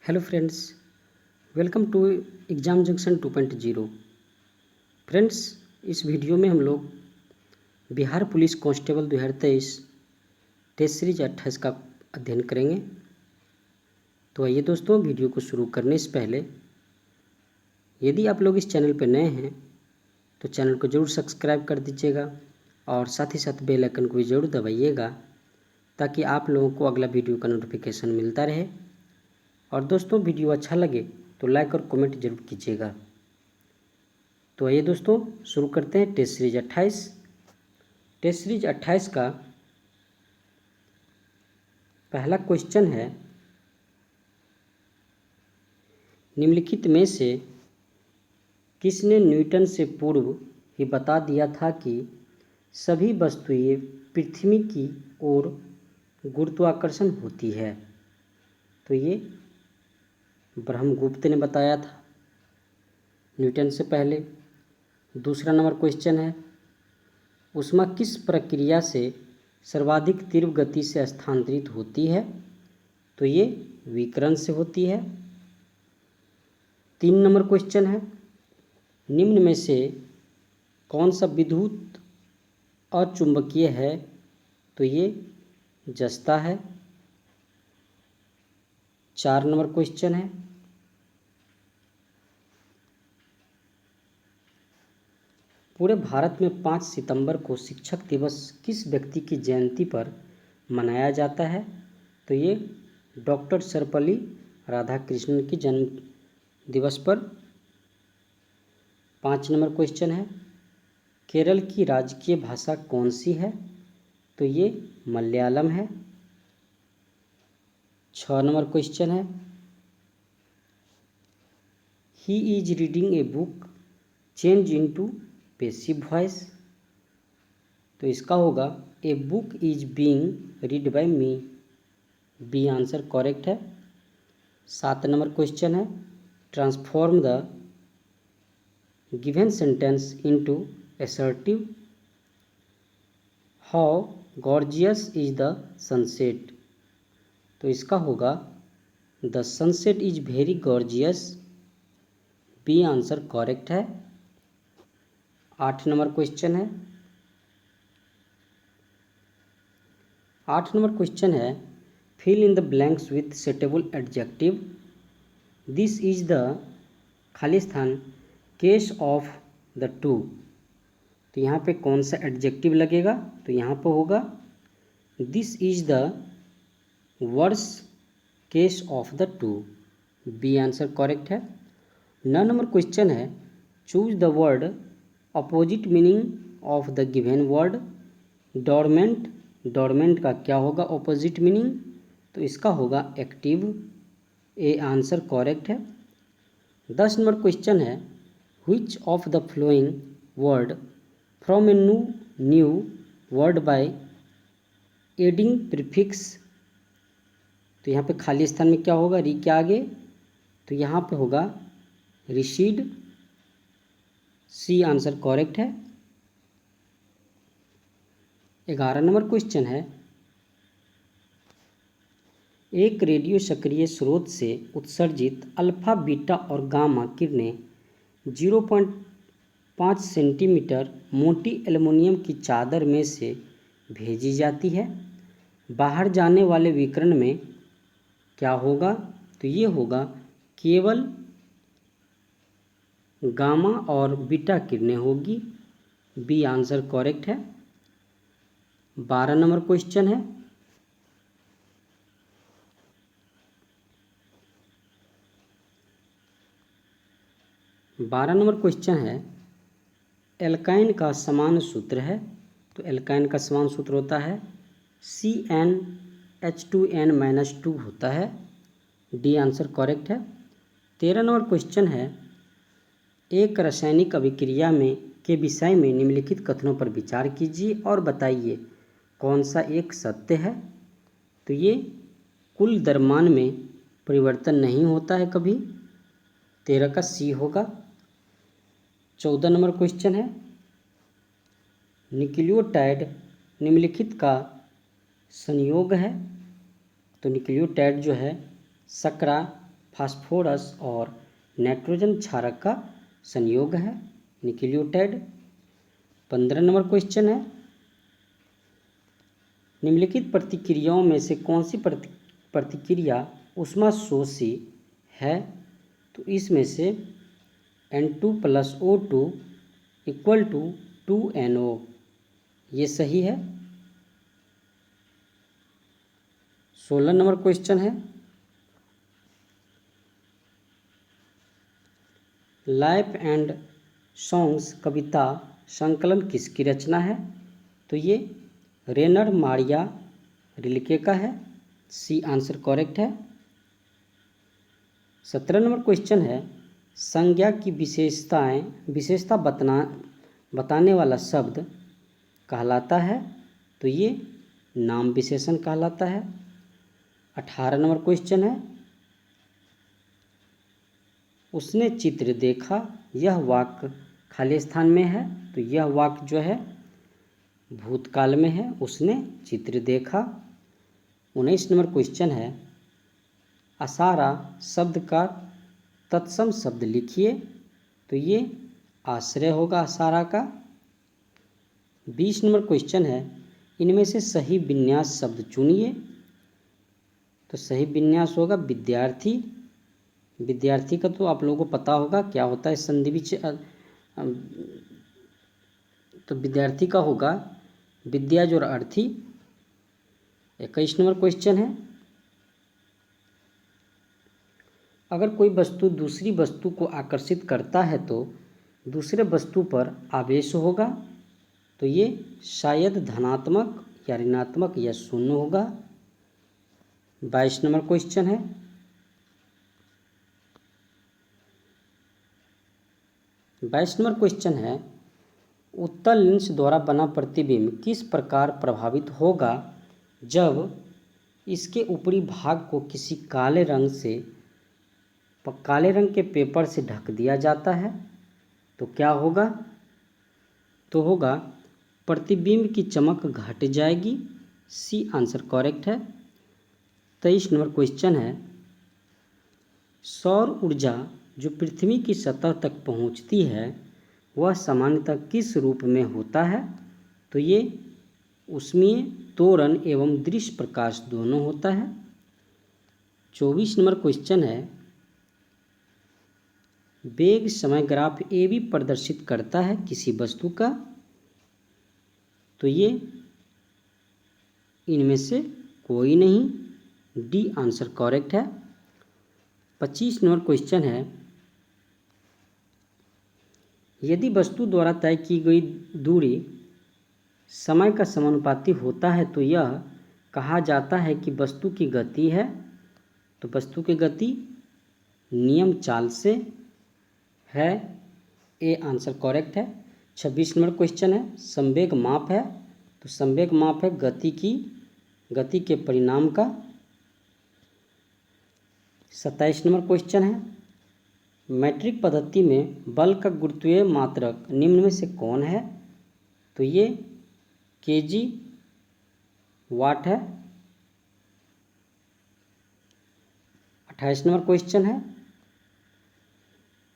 Hello friends, welcome to exam junction 2.0। Friends, इस video में हम लोग Bihar police constable 2023 test series 28 का अध्ययन करेंगे। तो आइए दोस्तों, वीडियो को शुरू करने से पहले यदि आप लोग इस चैनल पर नए हैं तो चैनल को ज़रूर सब्सक्राइब कर दीजिएगा और साथ ही साथ बेल आइकन को भी ज़रूर दबाइएगा ताकि आप लोगों को अगला वीडियो का नोटिफिकेशन मिलता रहे। और दोस्तों, वीडियो अच्छा लगे तो लाइक और कमेंट जरूर कीजिएगा। तो आइए दोस्तों, शुरू करते हैं टेस्ट सीरीज 28। टेस्ट सीरीज 28 का पहला क्वेश्चन है, निम्नलिखित में से किसने न्यूटन से पूर्व ही बता दिया था कि सभी वस्तुएं पृथ्वी की ओर गुरुत्वाकर्षण होती है? तो ये ब्रह्मगुप्त ने बताया था न्यूटन से पहले। दूसरा नंबर क्वेश्चन है, ऊष्मा किस प्रक्रिया से सर्वाधिक तीव्र गति से स्थानांतरित होती है? तो ये विकिरण से होती है। 3 नंबर क्वेश्चन है, निम्न में से कौन सा विद्युत अचुंबकीय है? तो ये जस्ता है। 4 नंबर क्वेश्चन है, पूरे भारत में 5 सितंबर को शिक्षक दिवस किस व्यक्ति की जयंती पर मनाया जाता है? तो ये डॉक्टर सर्वपल्ली राधाकृष्णन की जन्म दिवस पर। 5 नंबर क्वेश्चन है, केरल की राजकीय भाषा कौन सी है? तो ये मलयालम है। 6 नंबर क्वेश्चन है, he is reading a book change into passive voice. तो इसका होगा a book is being read by me. B answer correct है। 7 नंबर क्वेश्चन है, transform the given sentence into assertive. How gorgeous is the sunset. तो इसका होगा the sunset is very gorgeous. B answer correct है। 8 number question है, 8 number question है, fill in the blanks with suitable adjective. This is the खाली स्थान case of the to. तो यहाँ पे कौन सा एडजेक्टिव लगेगा? तो यहाँ पे होगा this is the worse case of the two. B answer correct है। 9 नंबर क्वेश्चन है, choose the word opposite meaning of the given word. Dormant, dormant का क्या होगा अपोजिट मीनिंग? तो इसका होगा एक्टिव। ए आंसर करेक्ट है। 10 नंबर क्वेश्चन है, which of the following word from a new word by adding prefix. तो यहाँ पे खाली स्थान में क्या होगा री के आगे? तो यहाँ पे होगा रिसीड। सी आंसर करेक्ट है। 11 नंबर क्वेश्चन है, एक रेडियो सक्रिय स्रोत से उत्सर्जित अल्फा, बीटा और गामा किरणें 0.5 सेंटीमीटर मोटी एल्युमिनियम की चादर में से भेजी जाती है। बाहर जाने वाले विकिरण में क्या होगा? तो ये होगा केवल गामा और बीटा किरणें होगी। बी आंसर करेक्ट है। 12 नंबर क्वेश्चन है, एल्काइन का समान सूत्र है। तो एल्काइन का समान सूत्र होता है CnH2n-2 होता है। डी आंसर करेक्ट है। 13 नंबर क्वेश्चन है, एक रासायनिक अभिक्रिया में के विषय में निम्नलिखित कथनों पर विचार कीजिए और बताइए कौन सा एक सत्य है? तो ये कुल द्रव्यमान में परिवर्तन नहीं होता है कभी। 13 का सी होगा। 14 नंबर क्वेश्चन है, न्यूक्लियोटाइड निम्नलिखित का संयोग है। तो न्यूक्लियोटाइड जो है सकरा, फास्फोरस और नाइट्रोजन क्षारक का संयोग है, न्यूक्लियोटाइड। 15 नंबर क्वेश्चन है, निम्नलिखित प्रतिक्रियाओं में से कौन सी प्रतिक्रिया ऊष्माशोषी है? तो इसमें से N2 + O2 = 2NO, ये सही है। 16 नंबर क्वेश्चन है, लाइफ एंड सॉन्ग्स कविता संकलन किसकी रचना है? तो ये रेनर मारिया रिल्के का है, सी आंसर करेक्ट है। 17 नंबर क्वेश्चन है, संज्ञा की विशेषता बताने वाला शब्द कहलाता है? तो ये नाम विशेषण कहलाता है। 18 नंबर क्वेश्चन है, उसने चित्र देखा, यह वाक्य खाली स्थान में है, तो यह वाक्य जो है भूतकाल में है, उसने चित्र देखा। 19 नंबर क्वेश्चन है, आसारा शब्द का तत्सम शब्द लिखिए, तो ये आश्रय होगा आसारा का। 20 नंबर क्वेश्चन है, इनमें से सही विन्यास शब्द चुनिए, तो सही विन्यास होगा विद्यार्थी। विद्यार्थी का तो आप लोगों को पता होगा क्या होता है संधि विच्छेद, तो विद्यार्थी का होगा विद्याज और अर्थी। 21 नंबर क्वेश्चन है, अगर कोई वस्तु दूसरी वस्तु को आकर्षित करता है तो दूसरे वस्तु पर आवेश होगा, तो ये शायद धनात्मक या ऋणात्मक या शून्य होगा। 22 नंबर क्वेश्चन है, उत्तल लेंस द्वारा बना प्रतिबिंब किस प्रकार प्रभावित होगा जब इसके ऊपरी भाग को किसी काले रंग के पेपर से ढक दिया जाता है? तो क्या होगा? तो होगा प्रतिबिंब की चमक घट जाएगी, सी आंसर करेक्ट है। 23 नंबर क्वेश्चन है, सौर ऊर्जा जो पृथ्वी की सतह तक पहुंचती है वह सामान्यतः किस रूप में होता है? तो ये ऊष्मीय, त्वरण एवं दृश्य प्रकाश दोनों होता है। 24 नंबर क्वेश्चन है, वेग समय ग्राफ ए बी प्रदर्शित करता है किसी वस्तु का? तो ये इनमें से कोई नहीं, डी आंसर करेक्ट है। 25 नंबर क्वेश्चन है, यदि वस्तु द्वारा तय की गई दूरी समय का समानुपाती होता है तो यह कहा जाता है कि वस्तु की गति है? तो वस्तु की गति नियम चाल से है, ए आंसर करेक्ट है। 26 नंबर क्वेश्चन है, संवेग माप है, तो संवेग माप है गति के परिणाम का। 27 नंबर क्वेश्चन है, मैट्रिक पद्धति में बल का गुरुत्वीय मात्रक निम्न में से कौन है? तो ये केजी वाट है। 28 नंबर क्वेश्चन है,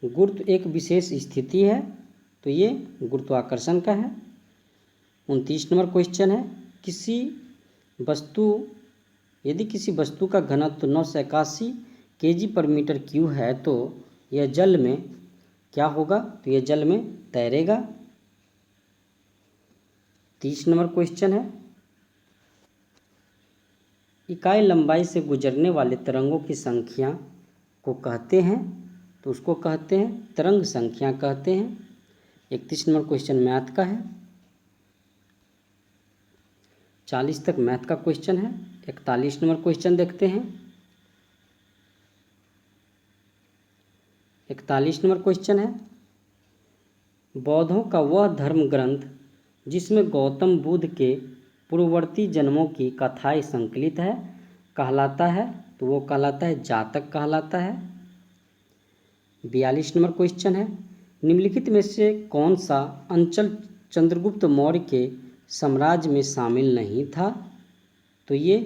गुरुत्व एक विशेष स्थिति है, तो ये गुरुत्वाकर्षण का है। 29 नंबर क्वेश्चन है, यदि किसी वस्तु का घनत्व 981 kg/m³ है तो यह जल में क्या होगा? तो यह जल में तैरेगा। 30 नंबर क्वेश्चन है, इकाई लंबाई से गुजरने वाले तरंगों की संख्या को कहते हैं? तो उसको कहते हैं तरंग संख्या कहते हैं। 31 नंबर क्वेश्चन मैथ का है। 40 तक मैथ का क्वेश्चन है। 41 नंबर क्वेश्चन देखते हैं। 41 नंबर क्वेश्चन है, बौद्धों का वह धर्म ग्रंथ जिसमें गौतम बुद्ध के पूर्ववर्ती जन्मों की कथाएं संकलित है कहलाता है? तो वो कहलाता है जातक कहलाता है। 42 नंबर क्वेश्चन है, निम्नलिखित में से कौन सा अंचल चंद्रगुप्त मौर्य के साम्राज्य में शामिल नहीं था? तो ये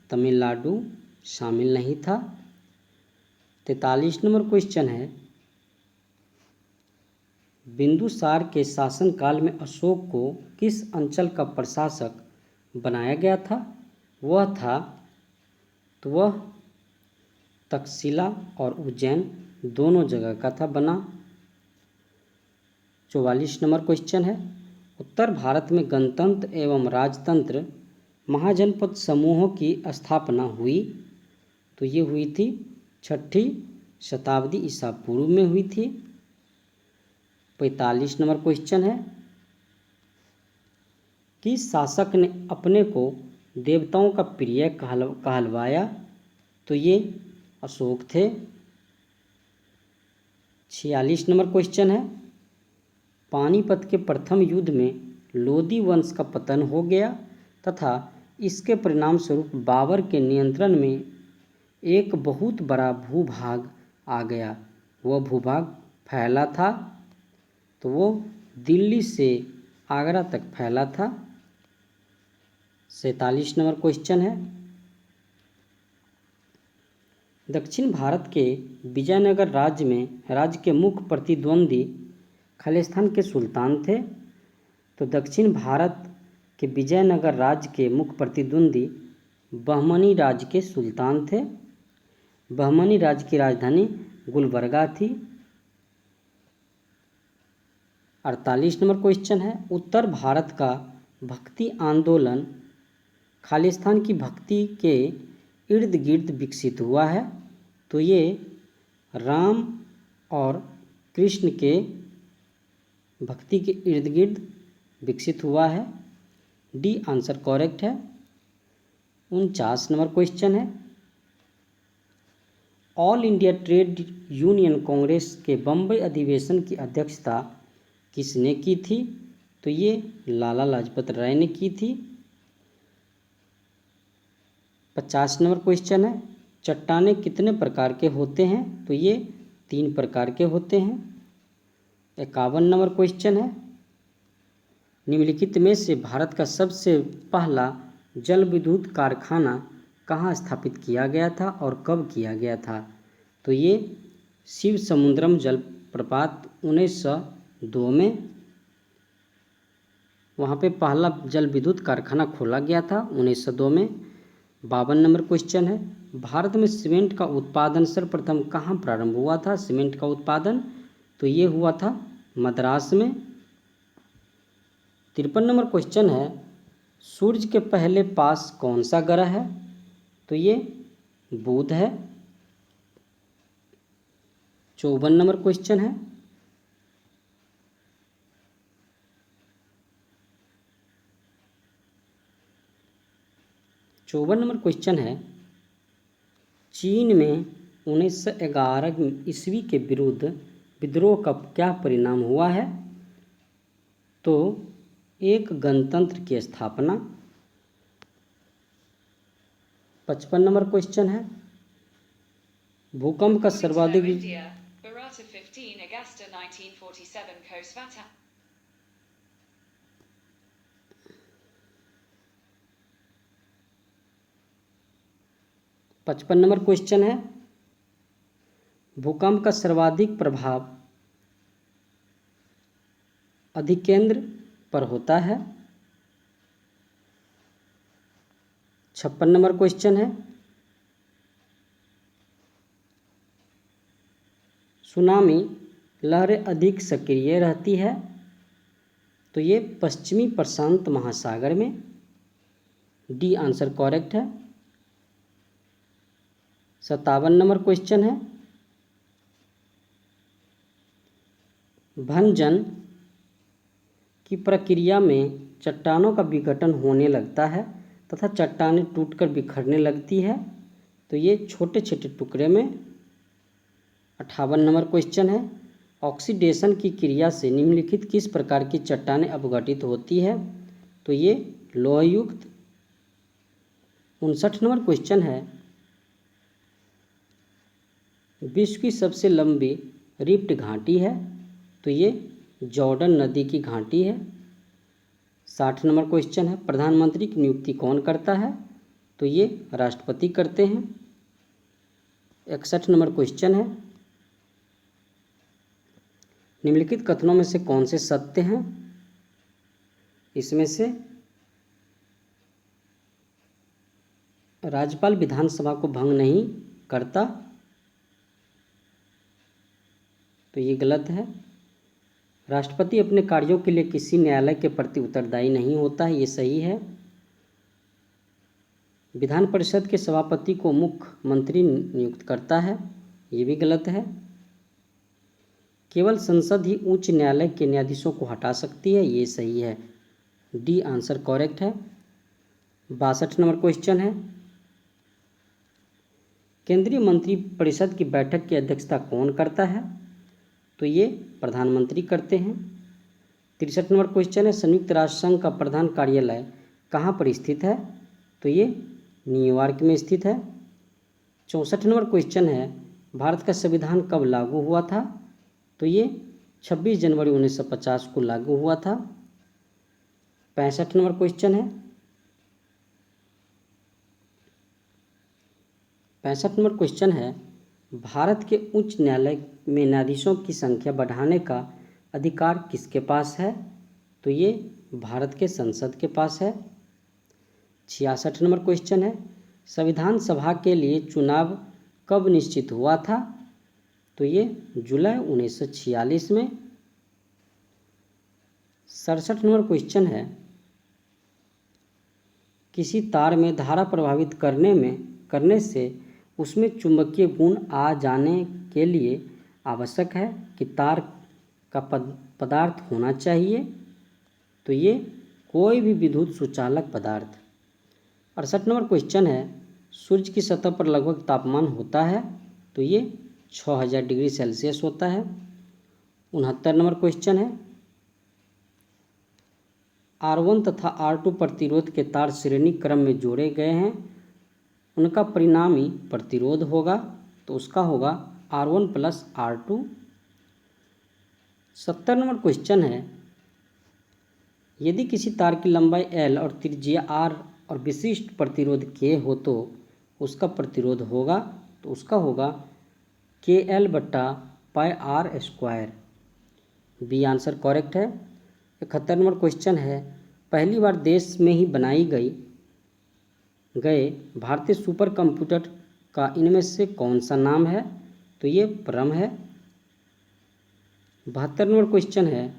तमिलनाडु शामिल नहीं था। 43 नंबर क्वेश्चन है, बिंदुसार के शासनकाल में अशोक को किस अंचल का प्रशासक बनाया गया था? वह तक्षशिला और उज्जैन दोनों जगह का था बना। 44 नंबर क्वेश्चन है, उत्तर भारत में गणतंत्र एवं राजतंत्र महाजनपद समूहों की स्थापना हुई, तो ये हुई थी 6ठी शताब्दी ईसा पूर्व में हुई थी। 45 नंबर क्वेश्चन है, किस शासक ने अपने को देवताओं का प्रिय कहलवाया? तो ये अशोक थे। 46 नंबर क्वेश्चन है, पानीपत के प्रथम युद्ध में लोदी वंश का पतन हो गया तथा इसके परिणाम स्वरूप बाबर के नियंत्रण में एक बहुत बड़ा भूभाग आ गया। वह भूभाग फैला था, तो वो दिल्ली से आगरा तक फैला था। 47 नंबर क्वेश्चन है, दक्षिण भारत के विजयनगर राज्य के मुख्य प्रतिद्वंदी खालिस्तान के सुल्तान थे। तो दक्षिण भारत के विजयनगर राज्य के मुख्य प्रतिद्वंदी बहमनी राज्य के सुल्तान थे। बहमनी राज्य की राजधानी गुलबर्गा थी। 48 नंबर क्वेश्चन है, उत्तर भारत का भक्ति आंदोलन खालिस्तान की भक्ति के इर्द गिर्द विकसित हुआ है, तो ये राम और कृष्ण के भक्ति के इर्द गिर्द विकसित हुआ है। डी आंसर करेक्ट है। 49 नंबर क्वेश्चन है, all India trade union Congress के बम्बई अधिवेशन की अध्यक्षता किसने की थी? तो ये लाला लाजपत राय ने की थी। 50 नंबर क्वेश्चन है, चट्टानें कितने प्रकार के होते हैं? तो ये 3 प्रकार के होते हैं। 51 नंबर क्वेश्चन है, निम्नलिखित में से भारत का सबसे पहला जल विद्युत कारखाना कहाँ स्थापित किया गया था और कब किया गया था? तो ये शिव समुद्रम जलप्रपात 1902 में वहाँ पे पहला जल विद्युत कारखाना खोला गया था 1902 में। 52 नंबर क्वेश्चन है, भारत में सीमेंट का उत्पादन सर्वप्रथम कहाँ प्रारंभ हुआ था? सीमेंट का उत्पादन तो ये हुआ था मद्रास में। 53 नंबर क्वेश्चन है, सूर्य के पहले पास कौन सा ग्रह है? तो ये बुध है। 54 नंबर क्वेश्चन है, चीन में 1911 ईस्वी के विरुद्ध विद्रोह का क्या परिणाम हुआ है? तो एक गणतंत्र की स्थापना। 55 नंबर क्वेश्चन है, भूकंप का सर्वाधिक 55 नंबर क्वेश्चन है, भूकंप का सर्वाधिक प्रभाव अधिकेंद्र पर होता है। 56 नंबर क्वेश्चन है, सुनामी लहरें अधिक सक्रिय रहती है, तो ये पश्चिमी प्रशांत महासागर में। डी आंसर करेक्ट है। 57 नंबर क्वेश्चन है, भंजन की प्रक्रिया में चट्टानों का विघटन होने लगता है तथा चट्टानें टूटकर बिखरने लगती है, तो ये छोटे छोटे टुकड़े में। 58 नंबर क्वेश्चन है, ऑक्सीडेशन की क्रिया से निम्नलिखित किस प्रकार की चट्टानें अपघटित होती है? तो ये लोहयुक्त। 59 नंबर क्वेश्चन है, विश्व की सबसे लंबी रिफ्ट घाटी है, तो ये जॉर्डन नदी की घाटी है। 60 नंबर क्वेश्चन है, प्रधानमंत्री की नियुक्ति कौन करता है? तो ये राष्ट्रपति करते हैं। 61 नंबर क्वेश्चन है, निम्नलिखित कथनों में से कौन से सत्य हैं? इसमें से राज्यपाल विधानसभा को भंग नहीं करता, तो ये गलत है। राष्ट्रपति अपने कार्यों के लिए किसी न्यायालय के प्रति उत्तरदायी नहीं होता है, ये सही है। विधान परिषद के सभापति को मुख्यमंत्री नियुक्त करता है, ये भी गलत है। केवल संसद ही उच्च न्यायालय के न्यायाधीशों को हटा सकती है, ये सही है। डी आंसर करेक्ट है। 62 नंबर क्वेश्चन है, केंद्रीय मंत्री परिषद की बैठक की अध्यक्षता कौन करता है? तो ये प्रधानमंत्री करते हैं। 63 नंबर क्वेश्चन है, संयुक्त राष्ट्र संघ का प्रधान कार्यालय कहाँ पर स्थित है? तो ये न्यूयॉर्क में स्थित है। 64 नंबर क्वेश्चन है, भारत का संविधान कब लागू हुआ था? तो ये 26 जनवरी 1950 को लागू हुआ था। 65 नंबर क्वेश्चन है, 65 नंबर क्वेश्चन है, भारत के उच्च न्यायालय में न्यायाधीशों की संख्या बढ़ाने का अधिकार किसके पास है? तो ये भारत के संसद के पास है। 66 नंबर क्वेश्चन है, संविधान सभा के लिए चुनाव कब निश्चित हुआ था? तो ये जुलाई 1946 में। 67 नंबर क्वेश्चन है, किसी तार में धारा प्रभावित करने से उसमें चुंबकीय गुण आ जाने के लिए आवश्यक है कि तार का पदार्थ होना चाहिए? तो ये कोई भी विद्युत सुचालक पदार्थ। 68 नंबर क्वेश्चन है, सूर्य की सतह पर लगभग तापमान होता है? तो ये 6000 डिग्री सेल्सियस होता है। 69 नंबर क्वेश्चन है, R1 तथा R2 प्रतिरोध के तार श्रेणी क्रम में जोड़े गए हैं, उनका परिणामी प्रतिरोध होगा, तो उसका होगा R1 plus R2। 70 number question है, यदि किसी तार की लंबाई L और त्रिज्या R और विशिष्ट प्रतिरोध K हो तो उसका प्रतिरोध होगा, तो उसका होगा KL/πr²। बी आंसर करेक्ट है। 71 नंबर क्वेश्चन है, पहली बार देश में ही बनाई गए भारतीय सुपर कंप्यूटर का इनमें से कौन सा नाम है? तो ये परम है। 72 नंबर क्वेश्चन है,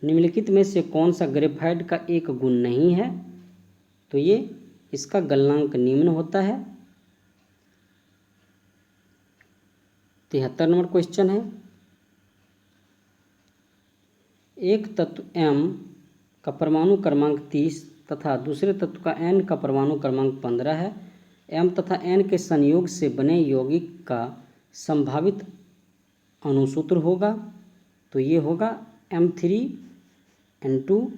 निम्नलिखित में से कौन सा ग्रेफाइट का एक गुण नहीं है? तो ये इसका गलनांक निम्न होता है। 73 नंबर क्वेश्चन है, एक तत्व M का परमाणु क्रमांक 30 तथा दूसरे तत्व का N का परमाणु क्रमांक 15 है। M तथा N के संयोग से बने यौगिक का संभावित अणुसूत्र होगा, तो ये होगा M3N2।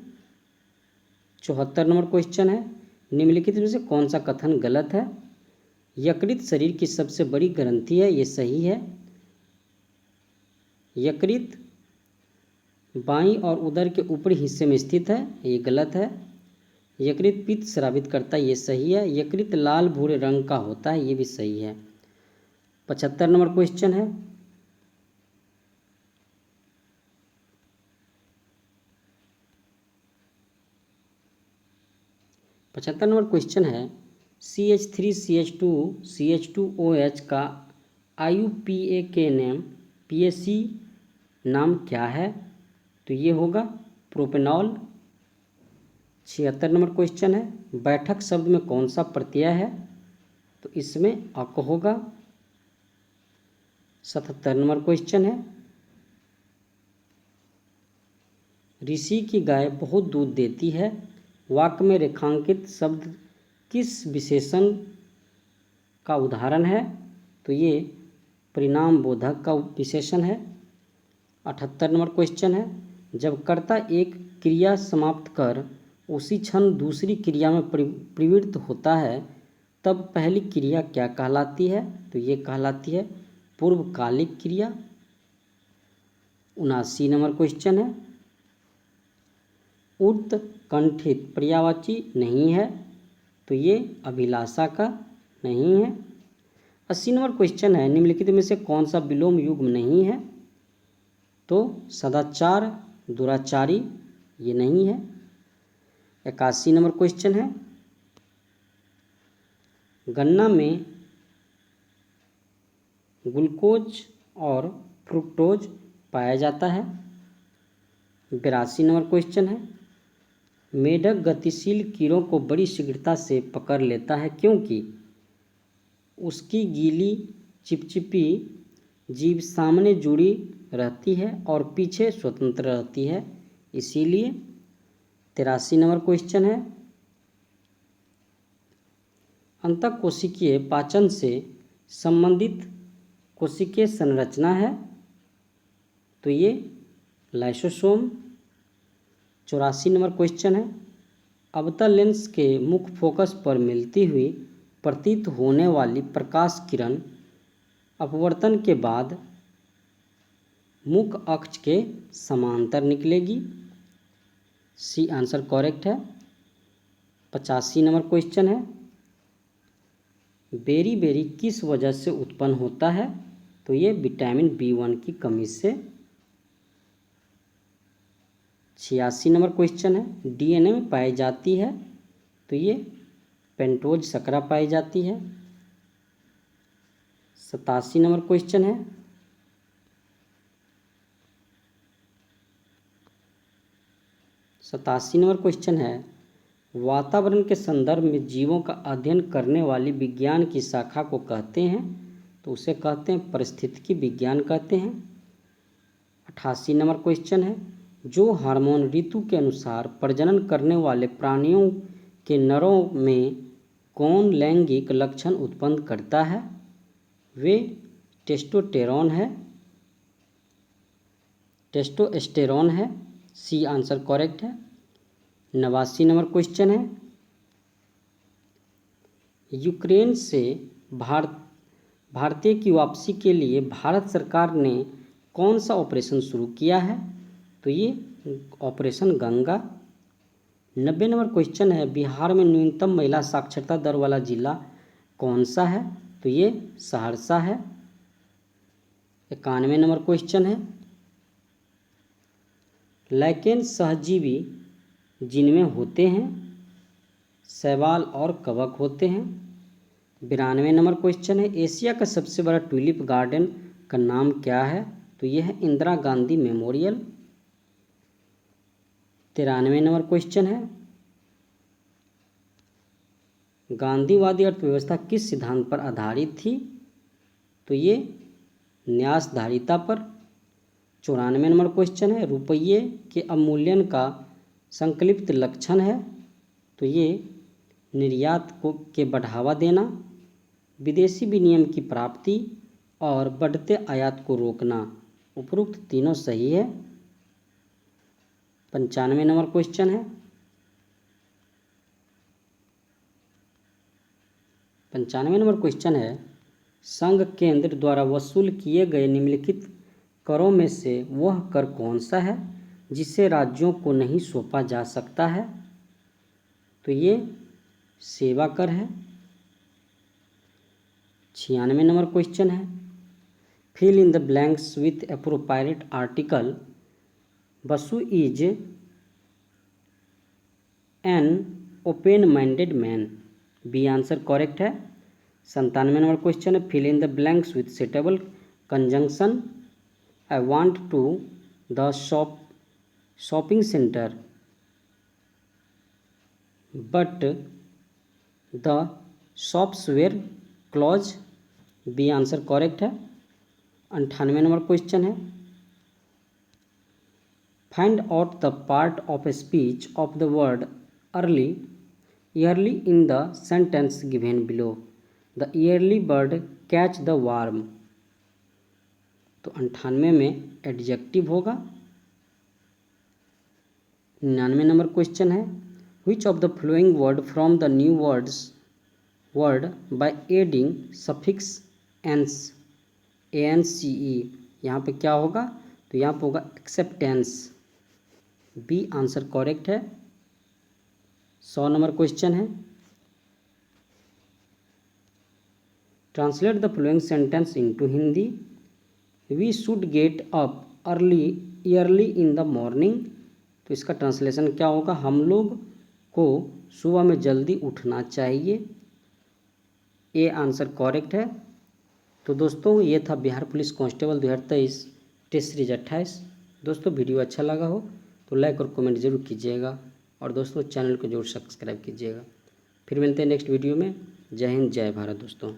74 नंबर क्वेश्चन है, निम्नलिखित में से कौन सा कथन गलत है? यकृत शरीर की सबसे बड़ी ग्रंथि है, ये सही है। यकृत बाईं और उदर के ऊपरी हिस्से में स्थित है, ये गलत है। यकृत पित्त स्रावित करता है, ये सही है। यकृत लाल भूरे रंग का होता है, ये भी सही है। 75 नंबर क्वेश्चन है, CH3CH2CH2OH का PAC नाम क्या है? तो ये होगा प्रोपेनॉल। 76 नंबर क्वेश्चन है, बैठक शब्द में कौन सा प्रत्यय है? तो इसमें अक होगा। 77 नंबर क्वेश्चन है, ऋषि की गाय बहुत दूध देती है, वाक्य में रेखांकित शब्द किस विशेषण का उदाहरण है? तो ये परिणाम बोधक का विशेषण है। 78 नंबर क्वेश्चन है, जब कर्ता एक क्रिया समाप्त कर उसी क्षण दूसरी क्रिया में प्रवृत्त होता है तब पहली क्रिया क्या कहलाती है? तो ये कहलाती है पूर्वकालिक क्रिया। 79 नंबर क्वेश्चन है, उत्कंठित पर्यायवाची नहीं है, तो ये अभिलाषा का नहीं है। 80 नंबर क्वेश्चन है, निम्नलिखित में से कौन सा विलोम युग्म नहीं है? तो सदाचार, दुराचारी ये नहीं है। 81 नंबर क्वेश्चन है, गन्ना में ग्लूकोज और फ्रुक्टोज पाया जाता है। 82 नंबर क्वेश्चन है, मेढक गतिशील कीड़ों को बड़ी शीघ्रता से पकड़ लेता है क्योंकि उसकी गीली चिपचिपी जीभ सामने जुड़ी रहती है और पीछे स्वतंत्र रहती है, इसीलिए। 83 नंबर क्वेश्चन है, अंतःकोशिकीय पाचन से संबंधित कोशिकीय संरचना है, तो ये लाइसोसोम। 84 नंबर क्वेश्चन है, अवतल लेंस के मुख्य फोकस पर मिलती हुई प्रतीत होने वाली प्रकाश किरण अपवर्तन के बाद मुख्य अक्ष के समांतर निकलेगी, सी आंसर करेक्ट है। 85 नंबर क्वेश्चन है, बेरी बेरी किस वजह से उत्पन्न होता है? तो ये विटामिन B1 की कमी से। 86 नंबर क्वेश्चन है, DNA में पाई जाती है, तो ये पेंटोज शर्करा पाई जाती है। 87 नंबर क्वेश्चन है, वातावरण के संदर्भ में जीवों का अध्ययन करने वाली विज्ञान की शाखा को कहते हैं? तो उसे कहते हैं परिस्थितिकी विज्ञान कहते हैं। 88 नंबर क्वेश्चन है, जो हार्मोन ऋतु के अनुसार प्रजनन करने वाले प्राणियों के नरों में कौन लैंगिक लक्षण उत्पन्न करता है? वे टेस्टोस्टेरोन है, सी आंसर करेक्ट है। 89 नंबर क्वेश्चन है, यूक्रेन से भारतीय की वापसी के लिए भारत सरकार ने कौन सा ऑपरेशन शुरू किया है? तो ये ऑपरेशन गंगा। 90 नंबर क्वेश्चन है, बिहार में न्यूनतम महिला साक्षरता दर वाला जिला कौन सा है? तो ये सहरसा है। 91 नंबर क्वेश्चन है, लैकेन सहजीवी जिनमें होते हैं, शैवाल और कवक होते हैं। 92 नंबर क्वेश्चन है, एशिया का सबसे बड़ा ट्यूलिप गार्डन का नाम क्या है? तो यह है Indira Gandhi memorial. 93 number question है, गांधीवादी अर्थव्यवस्था किस सिद्धांत पर आधारित थी? तो ये न्यासधारिता पर। 94 नंबर क्वेश्चन है, रुपये के अवमूल्यन का संकल्पित लक्षण है? तो ये निर्यात के बढ़ावा देना, विदेशी विनिमय की प्राप्ति और बढ़ते आयात को रोकना। उपरोक्त तीनों सही है। 95 नंबर क्वेश्चन है, 95 नंबर क्वेश्चन है, संघ केंद्र द्वारा वसूल किए गए निम्नलिखित करों में से वह कर कौन सा है जिसे राज्यों को नहीं सौंपा जा सकता है? तो ये सेवा कर है। 96 नंबर क्वेश्चन है, fill in the blanks with appropriate article. Basu is an open minded man, B answer correct है। 97 नंबर क्वेश्चन है, fill in the blanks with suitable conjunction. I want to the shopping center but the shops were close, B answer correct है। 98 number question है, find out the part of a speech of the word early yearly in the sentence given below. The early bird catch the worm. तो 98 में adjective होगा। 99 number question है, which of the following word from the new word by adding suffix ance ANCE। यहाँ पे क्या होगा? तो यहाँ पे होगा एक्सेप्टेंस, बी आंसर करेक्ट है। 100 नंबर क्वेश्चन है, translate the following sentence into Hindi. We should get up early in the morning. तो इसका ट्रांसलेशन क्या होगा, हम लोग को सुबह में जल्दी उठना चाहिए। ये आंसर करेक्ट है। तो दोस्तों ये था Bihar police constable 2023 test series 28। दोस्तों वीडियो अच्छा लगा हो तो लाइक और कमेंट जरूर कीजिएगा और दोस्तों चैनल को जरूर सब्सक्राइब कीजिएगा। फिर मिलते हैं नेक्स्ट वीडियो में। जय हिंद जय भारत दोस्तों।